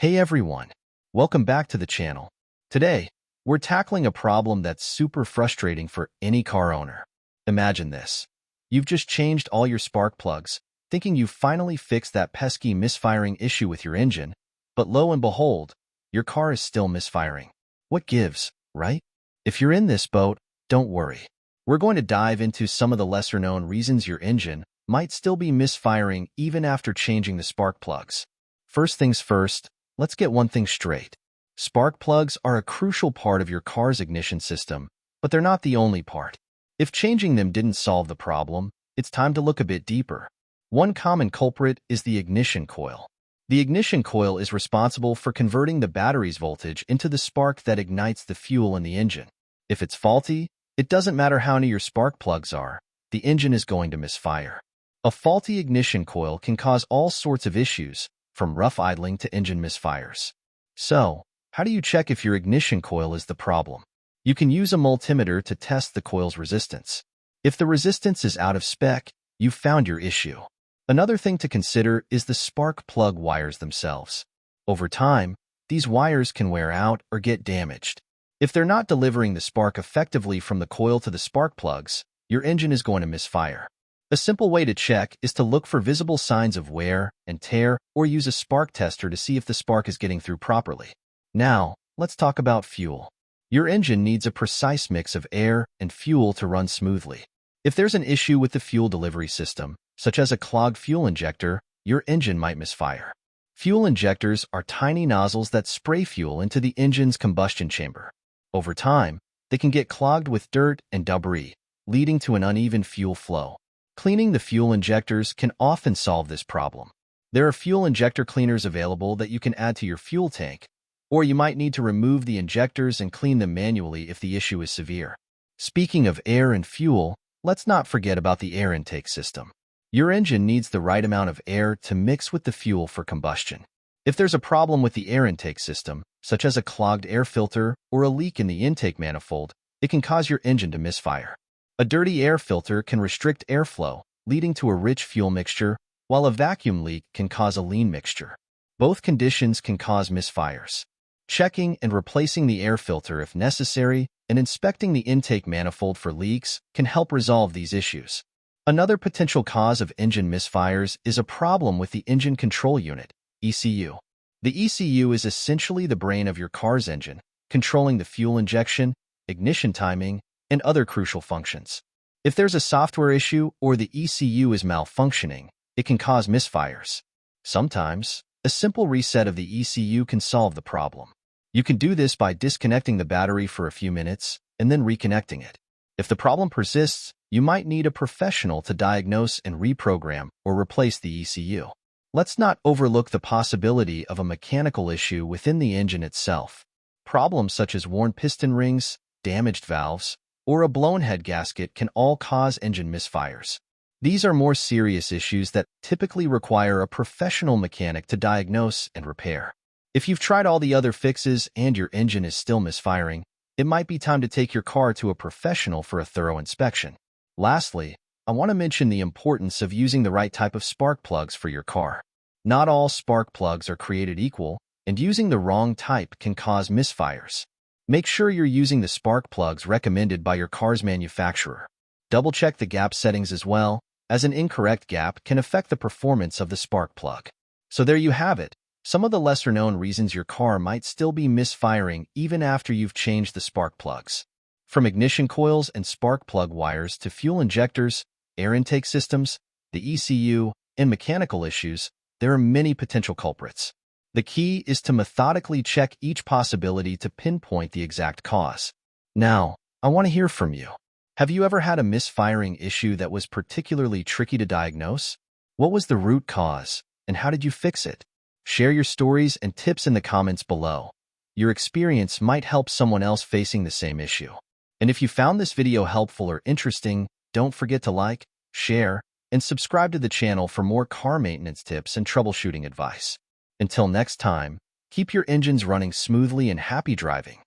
Hey everyone, welcome back to the channel. Today, we're tackling a problem that's super frustrating for any car owner. Imagine this. You've just changed all your spark plugs, thinking you've finally fixed that pesky misfiring issue with your engine, but lo and behold, your car is still misfiring. What gives, right? If you're in this boat, don't worry. We're going to dive into some of the lesser-known reasons your engine might still be misfiring even after changing the spark plugs. First things first, let's get one thing straight. Spark plugs are a crucial part of your car's ignition system, but they're not the only part. If changing them didn't solve the problem, it's time to look a bit deeper. One common culprit is the ignition coil. The ignition coil is responsible for converting the battery's voltage into the spark that ignites the fuel in the engine. If it's faulty, it doesn't matter how new your spark plugs are, the engine is going to misfire. A faulty ignition coil can cause all sorts of issues, from rough idling to engine misfires. So, how do you check if your ignition coil is the problem? You can use a multimeter to test the coil's resistance. If the resistance is out of spec, you've found your issue. Another thing to consider is the spark plug wires themselves. Over time, these wires can wear out or get damaged. If they're not delivering the spark effectively from the coil to the spark plugs, your engine is going to misfire. A simple way to check is to look for visible signs of wear and tear or use a spark tester to see if the spark is getting through properly. Now, let's talk about fuel. Your engine needs a precise mix of air and fuel to run smoothly. If there's an issue with the fuel delivery system, such as a clogged fuel injector, your engine might misfire. Fuel injectors are tiny nozzles that spray fuel into the engine's combustion chamber. Over time, they can get clogged with dirt and debris, leading to an uneven fuel flow. Cleaning the fuel injectors can often solve this problem. There are fuel injector cleaners available that you can add to your fuel tank, or you might need to remove the injectors and clean them manually if the issue is severe. Speaking of air and fuel, let's not forget about the air intake system. Your engine needs the right amount of air to mix with the fuel for combustion. If there's a problem with the air intake system, such as a clogged air filter or a leak in the intake manifold, it can cause your engine to misfire. A dirty air filter can restrict airflow, leading to a rich fuel mixture, while a vacuum leak can cause a lean mixture. Both conditions can cause misfires. Checking and replacing the air filter if necessary and inspecting the intake manifold for leaks can help resolve these issues. Another potential cause of engine misfires is a problem with the engine control unit, ECU. The ECU is essentially the brain of your car's engine, controlling the fuel injection, ignition timing, and other crucial functions. If there's a software issue or the ECU is malfunctioning, it can cause misfires. Sometimes, a simple reset of the ECU can solve the problem. You can do this by disconnecting the battery for a few minutes and then reconnecting it. If the problem persists, you might need a professional to diagnose and reprogram or replace the ECU. Let's not overlook the possibility of a mechanical issue within the engine itself. Problems such as worn piston rings, damaged valves, or a blown head gasket can all cause engine misfires. These are more serious issues that typically require a professional mechanic to diagnose and repair. If you've tried all the other fixes and your engine is still misfiring, it might be time to take your car to a professional for a thorough inspection. Lastly, I want to mention the importance of using the right type of spark plugs for your car. Not all spark plugs are created equal, and using the wrong type can cause misfires. Make sure you're using the spark plugs recommended by your car's manufacturer. Double-check the gap settings as well, as an incorrect gap can affect the performance of the spark plug. So there you have it, some of the lesser-known reasons your car might still be misfiring even after you've changed the spark plugs. From ignition coils and spark plug wires to fuel injectors, air intake systems, the ECU, and mechanical issues, there are many potential culprits. The key is to methodically check each possibility to pinpoint the exact cause. Now, I want to hear from you. Have you ever had a misfiring issue that was particularly tricky to diagnose? What was the root cause, and how did you fix it? Share your stories and tips in the comments below. Your experience might help someone else facing the same issue. And if you found this video helpful or interesting, don't forget to like, share, and subscribe to the channel for more car maintenance tips and troubleshooting advice. Until next time, keep your engines running smoothly and happy driving.